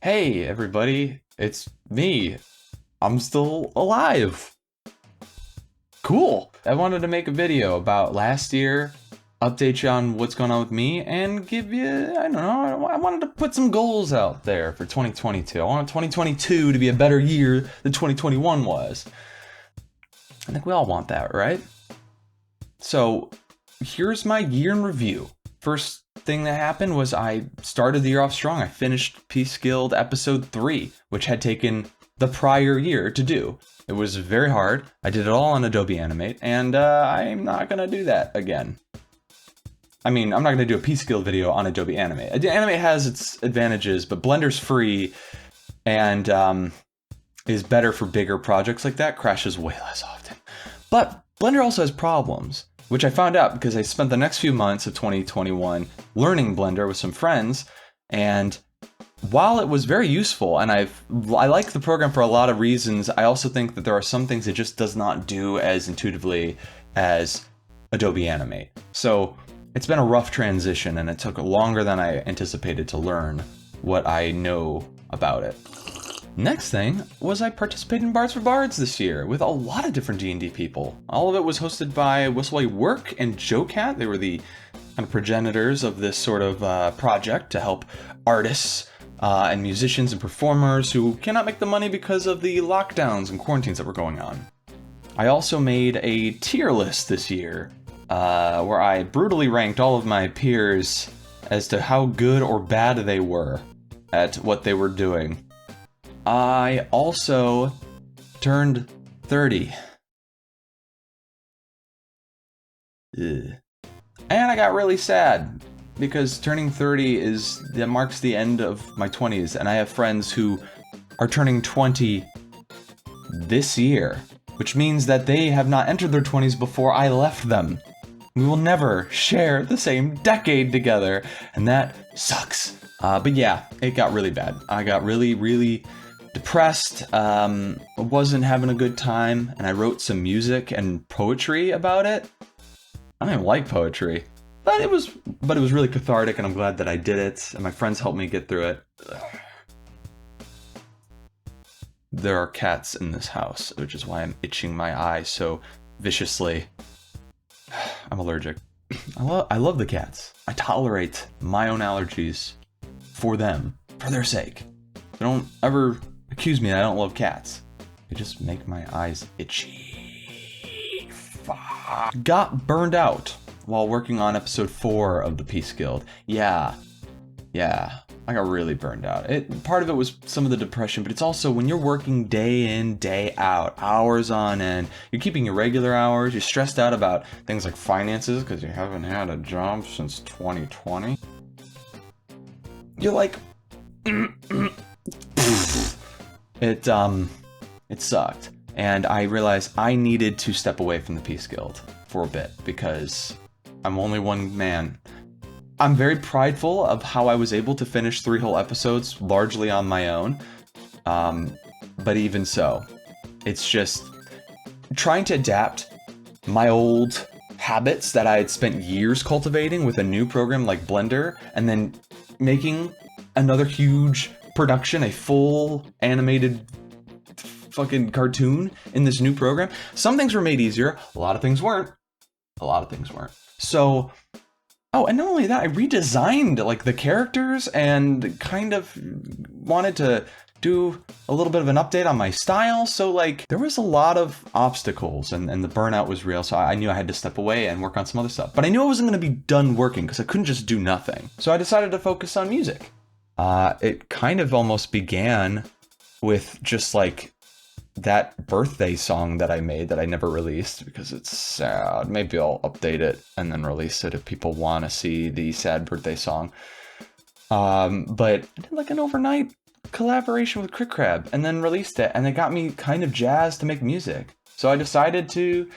Hey everybody, it's me. I'm still alive. Cool. I wanted to make a video about last year, update you on what's going on with me, and give you, I don't know, I wanted to put some goals out there for 2022. I want 2022 to be a better year than 2021 was. I think we all want that, right? So here's my year in review. First thing that happened was I started the year off strong. I finished Peace Guild episode 3, which had taken the prior year to do. It was very hard. I did it all on Adobe Animate, and I'm not gonna do that again. I mean, I'm not gonna do a Peace Guild video on Adobe Animate. Animate has its advantages, but Blender's free and is better for bigger projects like that. Crashes way less often. But Blender also has problems, which I found out because I spent the next few months of 2021 learning Blender with some friends, and while it was very useful, and I like the program for a lot of reasons, I also think that there are some things it just does not do as intuitively as Adobe Animate. So it's been a rough transition, and it took longer than I anticipated to learn what I know about it. Next thing was I participated in Bards for Bards this year with a lot of different D&D people. All of it was hosted by Whistleway Work and JoeCat. They were the kind of progenitors of this sort of project to help artists and musicians and performers who cannot make the money because of the lockdowns and quarantines that were going on. I also made a tier list this year where I brutally ranked all of my peers as to how good or bad they were at what they were doing. I also turned 30. Ugh. And I got really sad because turning 30 marks the end of my 20s, and I have friends who are turning 20 this year, which means that they have not entered their 20s before I left them. We will never share the same decade together, and that sucks. But yeah, it got really bad. I got really depressed, wasn't having a good time, and I wrote some music and poetry about it. I don't even like poetry, but it was really cathartic, and I'm glad that I did it, and my friends helped me get through it. Ugh. There are cats in this house, which is why I'm itching my eye so viciously. I'm allergic. I love the cats. I tolerate my own allergies for them, for their sake. Don't ever accuse me that I don't love cats. They just make my eyes itchy. Fuck. Got burned out while working on episode 4 of the Peace Guild. Yeah, I got really burned out. Part of it was some of the depression, but it's also when you're working day in, day out, hours on end, you're keeping your regular hours, you're stressed out about things like finances because you haven't had a job since 2020. You're like, it sucked, and I realized I needed to step away from the Peace Guild for a bit because I'm only one man. I'm very prideful of how I was able to finish 3 whole episodes largely on my own, but even so, it's just trying to adapt my old habits that I had spent years cultivating with a new program like Blender, and then making another huge production, a full animated fucking cartoon in this new program. Some things were made easier, a lot of things weren't. So, oh, and not only that, I redesigned like the characters and kind of wanted to do a little bit of an update on my style. So like there was a lot of obstacles and the burnout was real. So I knew I had to step away and work on some other stuff, but I knew I wasn't going to be done working because I couldn't just do nothing. So I decided to focus on music. It kind of almost began with just like that birthday song that I made that I never released because it's sad. Maybe I'll update it and then release it if people want to see the sad birthday song. But I did like an overnight collaboration with Crick Crab and then released it, and it got me kind of jazzed to make music. So I decided to,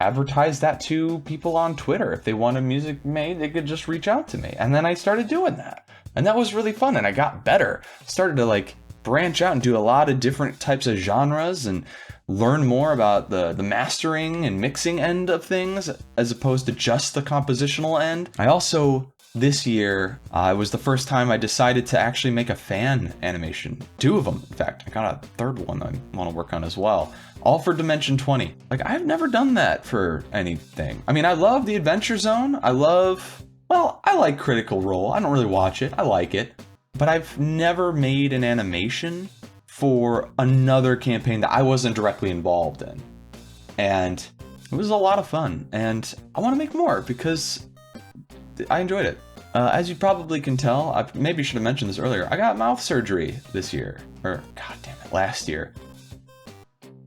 advertise that to people on Twitter. If they wanted music made, they could just reach out to me. And then I started doing that. And that was really fun, and I got better. Started to like branch out and do a lot of different types of genres and learn more about the mastering and mixing end of things as opposed to just the compositional end. I also this year, it was the first time I decided to actually make a fan animation. 2 of them, in fact. I got a 3rd one I want to work on as well. All for Dimension 20. Like, I've never done that for anything. I mean, I love the Adventure Zone. I like Critical Role. I don't really watch it. I like it. But I've never made an animation for another campaign that I wasn't directly involved in. And it was a lot of fun. And I want to make more because I enjoyed it. As you probably can tell, I maybe should have mentioned this earlier, I got mouth surgery this year. Or, god damn it, last year.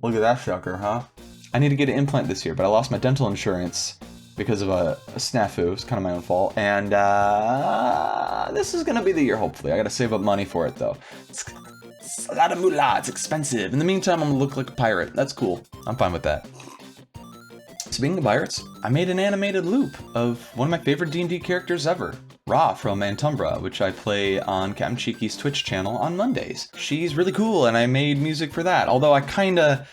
Look at that sucker, huh? I need to get an implant this year, but I lost my dental insurance because of a snafu. It's kind of my own fault. And this is going to be the year, hopefully. I got to save up money for it, though. It's a lot of moolah. It's expensive. In the meantime, I'm going to look like a pirate. That's cool. I'm fine with that. Speaking of pirates, I made an animated loop of one of my favorite D&D characters ever, Ra from Antumbra, which I play on Captain Cheeky's Twitch channel on Mondays. She's really cool, and I made music for that, although I kinda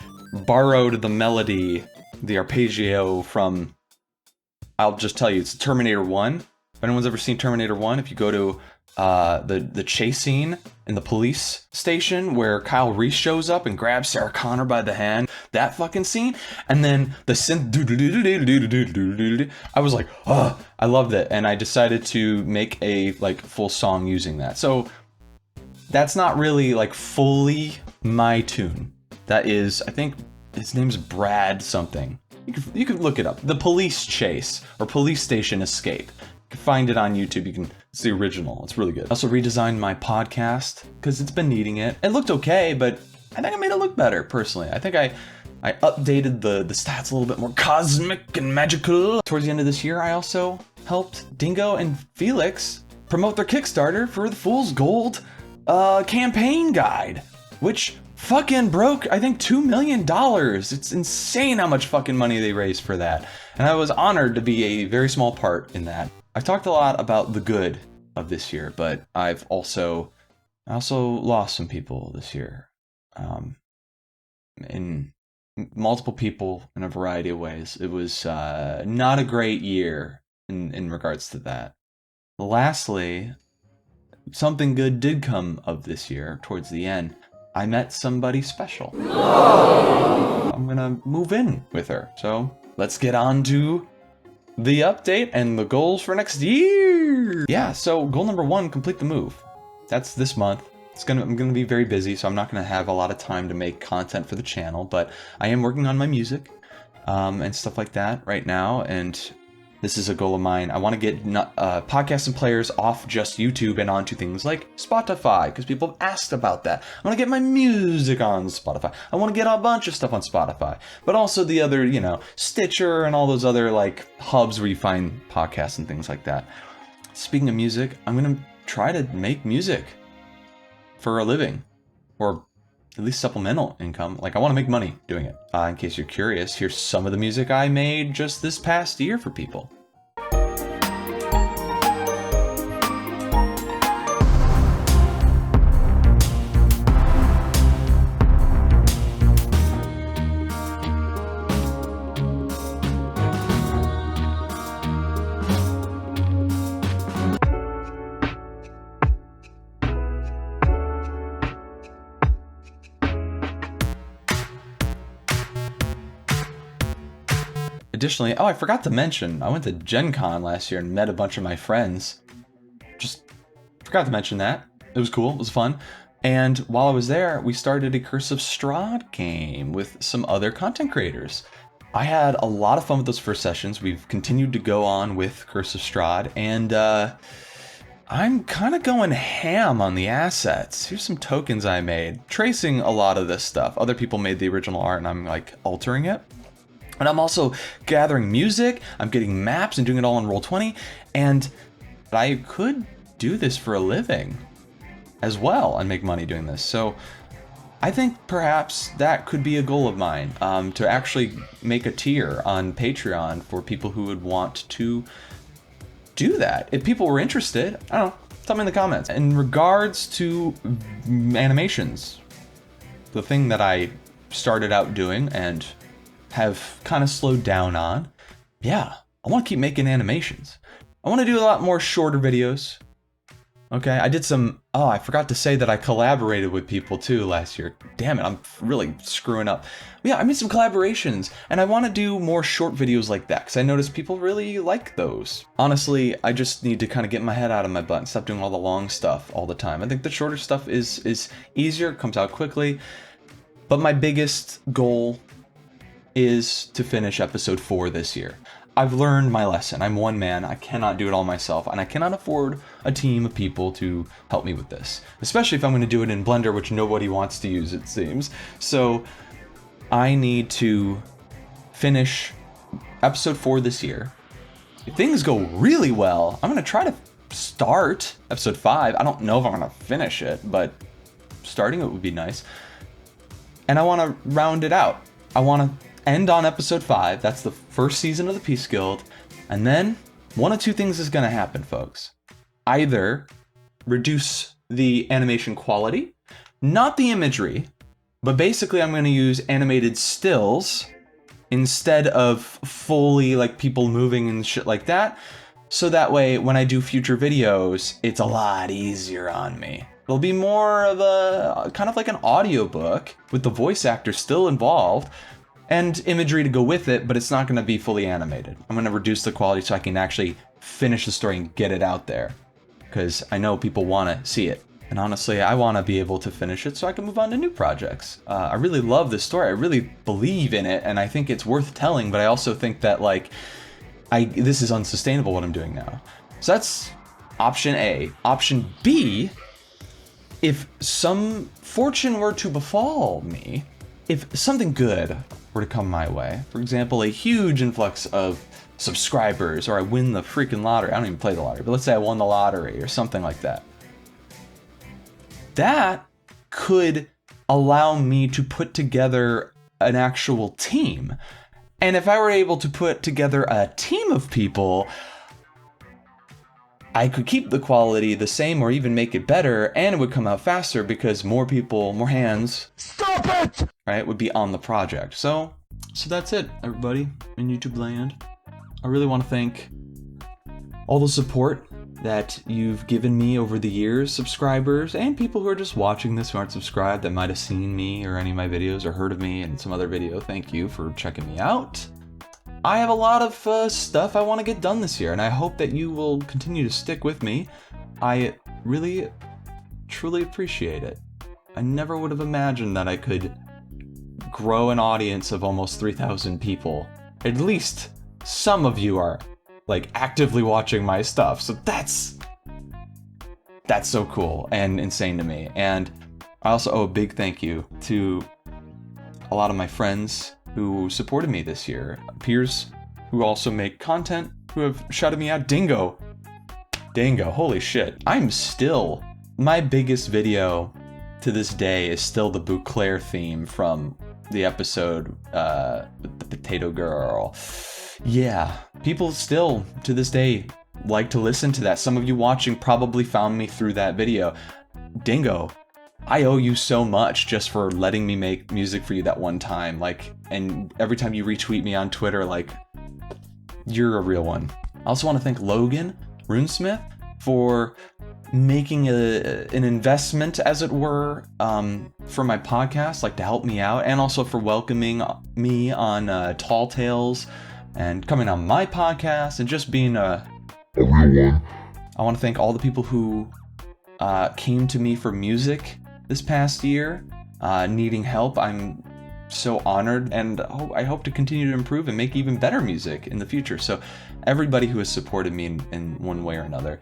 borrowed the melody, the arpeggio from, I'll just tell you, it's Terminator 1. If anyone's ever seen Terminator 1, if you go to the chase scene in the police station where Kyle Reese shows up and grabs Sarah Connor by the hand, that fucking scene, and then the synth, I was like, oh, I loved it, and I decided to make a like full song using that. So that's not really like fully my tune. That is, I think his name's Brad something. You can look it up. The Police Chase or Police Station Escape. You can find it on YouTube. It's the original. It's really good. I also redesigned my podcast because it's been needing it. It looked okay, but I think I made it look better personally. I think I updated the stats a little bit more cosmic and magical. Towards the end of this year, I also helped Dingo and Felix promote their Kickstarter for the Fool's Gold campaign guide, which fucking broke, I think, $2 million. It's insane how much fucking money they raised for that. And I was honored to be a very small part in that. I've talked a lot about the good of this year, but I also lost some people this year. In multiple people in a variety of ways. It was not a great year in regards to that. Lastly, something good did come of this year towards the end. I met somebody special. I'm gonna move in with her. So let's get on to the update and the goals for next year. Yeah, so goal number 1, complete the move. That's this month. I'm gonna be very busy, so I'm not gonna have a lot of time to make content for the channel, but I am working on my music and stuff like that right now, and this is a goal of mine. I want to get podcasts and players off just YouTube and onto things like Spotify, because people have asked about that. I want to get my music on Spotify. I want to get a bunch of stuff on Spotify, but also the other, Stitcher and all those other like hubs where you find podcasts and things like that. Speaking of music, I'm going to try to make music for a living, or at least supplemental income. Like, I want to make money doing it. In case you're curious, here's some of the music I made just this past year for people. Additionally, I forgot to mention, I went to Gen Con last year and met a bunch of my friends. Just forgot to mention that. It was cool, it was fun. And while I was there, we started a Curse of Strahd game with some other content creators. I had a lot of fun with those first sessions. We've continued to go on with Curse of Strahd, and I'm kind of going ham on the assets. Here's some tokens I made, tracing a lot of this stuff. Other people made the original art and I'm like altering it. And I'm also gathering music, I'm getting maps and doing it all on Roll20, and I could do this for a living as well and make money doing this. So I think perhaps that could be a goal of mine, to actually make a tier on Patreon for people who would want to do that. If people were interested, I don't know, tell me in the comments. In regards to animations, the thing that I started out doing and have kind of slowed down on, yeah, I want to keep making animations. I want to do a lot more shorter videos. Okay, I did some, I forgot to say that I collaborated with people too last year. Damn it, I'm really screwing up. Yeah, I made some collaborations, and I want to do more short videos like that, because I noticed people really like those. Honestly, I just need to kind of get my head out of my butt and stop doing all the long stuff all the time. I think the shorter stuff is easier, comes out quickly, but my biggest goal is to finish episode 4 this year. I've learned my lesson. I'm one man. I cannot do it all myself, and I cannot afford a team of people to help me with this, especially if I'm going to do it in Blender, which nobody wants to use, it seems. So I need to finish episode 4 this year. If things go really well, I'm going to try to start episode 5. I don't know if I'm going to finish it, but starting it would be nice. And I want to round it out. I want to end on episode 5. That's the first season of the Peace Guild. And then one of two things is going to happen, folks. Either reduce the animation quality, not the imagery, but basically I'm going to use animated stills instead of fully like people moving and shit like that. So that way when I do future videos, it's a lot easier on me. It'll be more of a kind of like an audiobook with the voice actor still involved, and imagery to go with it, but it's not going to be fully animated. I'm going to reduce the quality so I can actually finish the story and get it out there, because I know people want to see it. And honestly, I want to be able to finish it so I can move on to new projects. I really love this story. I really believe in it, and I think it's worth telling, but I also think that like this is unsustainable what I'm doing now. So that's option A. Option B, if some fortune were to befall me, if something good were to come my way, for example, a huge influx of subscribers, or I win the freaking lottery. I don't even play the lottery, but let's say I won the lottery or something like that. That could allow me to put together an actual team. And if I were able to put together a team of people, I could keep the quality the same or even make it better, and it would come out faster because more people, more hands, stop it! Right, would be on the project. So that's it, everybody in YouTube land. I really want to thank all the support that you've given me over the years, subscribers, and people who are just watching this who aren't subscribed that might have seen me or any of my videos or heard of me in some other video. Thank you for checking me out. I have a lot of stuff I want to get done this year, and I hope that you will continue to stick with me. I really, truly appreciate it. I never would have imagined that I could grow an audience of almost 3,000 people. At least some of you are like actively watching my stuff, so that's so cool and insane to me. And I also owe a big thank you to a lot of my friends who supported me this year, peers who also make content, who have shouted me out. Dingo, holy shit. My biggest video to this day is still the Bouclair theme from the episode with the Potato Girl. Yeah, people still, to this day, like to listen to that. Some of you watching probably found me through that video. Dingo, I owe you so much just for letting me make music for you that one time. Like, and every time you retweet me on Twitter, like, you're a real one. I also want to thank Logan Runesmith for making an investment, as it were, for my podcast, like to help me out, and also for welcoming me on Tall Tales and coming on my podcast and just being a real one. I want to thank all the people who came to me for music this past year, needing help. I'm so honored, and I hope to continue to improve and make even better music in the future. So everybody who has supported me in one way or another,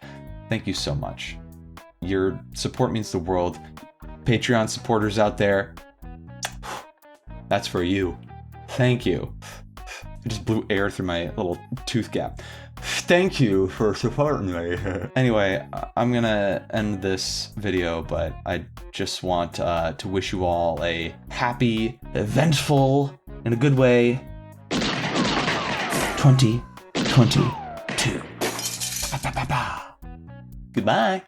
thank you so much. Your support means the world. Patreon supporters out there, that's for you. Thank you. I just blew air through my little tooth gap. Thank you for supporting me. Anyway, I'm gonna end this video, but I just want to wish you all a happy, eventful, in a good way, 2022. Goodbye.